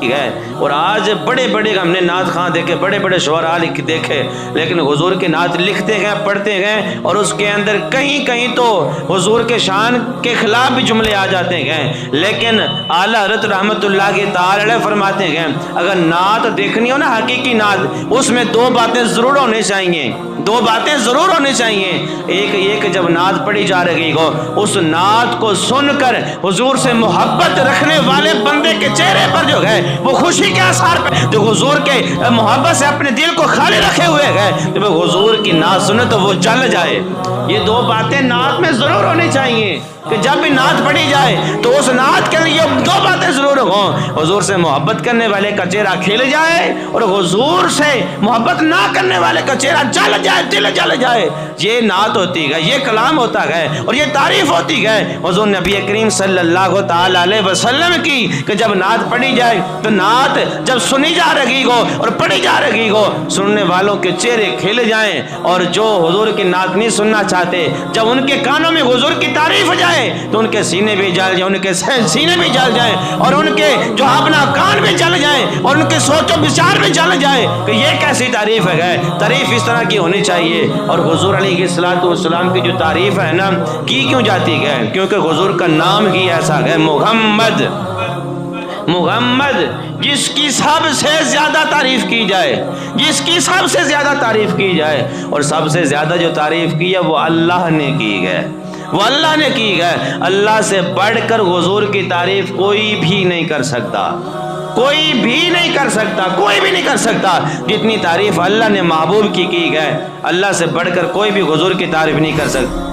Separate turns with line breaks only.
ہے۔ اور آج بڑے بڑے ہم نے نعت خواں دیکھے، بڑے بڑے شعراء دیکھے، لیکن حضور کے نعت لکھتے گئے، پڑھتے گئے، اور اس کے اندر کہیں کہیں تو حضور کے شان کے خلاف بھی جملے آ جاتے گئے، لیکن اعلیٰ حضرت رحمت اللہ کے تعالی علیہ فرماتے گئے اگر نعت دیکھنی ہو نا، حقیقی نعت، اس میں دو باتیں ضرور ہونی چاہیے، دو باتیں ضرور ہونی چاہیے۔ ایک یہ کہ جب نعت پڑھی جا رہی ہو، اس نعت کو سن کر حضور سے محبت رکھنے والے بندے کے چہرے پر جو ہے وہ خوشی کے آثار پہ، جو حضور کے محبت سے اپنے دل کو خالی رکھے ہوئے ہے، جب حضور کی نعت سنے تو وہ جل جائے۔ یہ دو باتیں نعت میں ضرور ہونی چاہیے کہ جب بھی نعت پڑھی جائے تو اس نعت کے لیے دو باتیں ضرور ہوں، حضور سے محبت کرنے والے کا چہرہ کھل جائے، اور حضور سے محبت نہ کرنے والے کا چہرہ جل جائے، دل جل جائے۔ یہ نعت ہوتی ہے، یہ کلام ہوتا ہے، اور یہ تعریف ہوتی ہے حضور نبی کریم صلی اللہ تعالی علیہ وسلم کی، کہ جب نعت پڑھی جائے تو نعت جب سنی جا رہی ہو اور پڑھی جا رہی ہو، سننے والوں کے چہرے کھل جائیں، اور جو حضور کی نعت نہیں سننا چاہتے، جب ان کے کانوں میں حضور کی تعریف ہو جائے تو ان کے سینے بھی جل جائیں، ان کے سینے بھی جل جائیں، اور ان کے جو اپنا کان بھی جل جائیں، اور ان کے سوچ و بچار بھی جل جائے کہ یہ کیسی تعریف ہے۔ تعریف اس طرح کی ہونی چاہیے۔ اور حضور علیہ الصلوۃ والسلام کی جو تعریف ہے نا، کی کیوں جاتی ہے؟ کیونکہ حضور کا نام ہی ایسا ہے، محمد، محمد، جس کی سب سے زیادہ تعریف کی جائے، جس کی سب سے زیادہ تعریف کی جائے، اور سب سے زیادہ جو تعریف کی ہے وہ اللہ نے کی ہے، وہ اللہ نے کی ہے۔ اللہ سے بڑھ کر حضور کی تعریف کوئی بھی نہیں کر سکتا، کوئی بھی نہیں کر سکتا، کوئی بھی نہیں کر سکتا جتنی تعریف اللہ نے محبوب کی ہے۔ اللہ سے بڑھ کر کوئی بھی حضور کی تعریف نہیں کر سکتا۔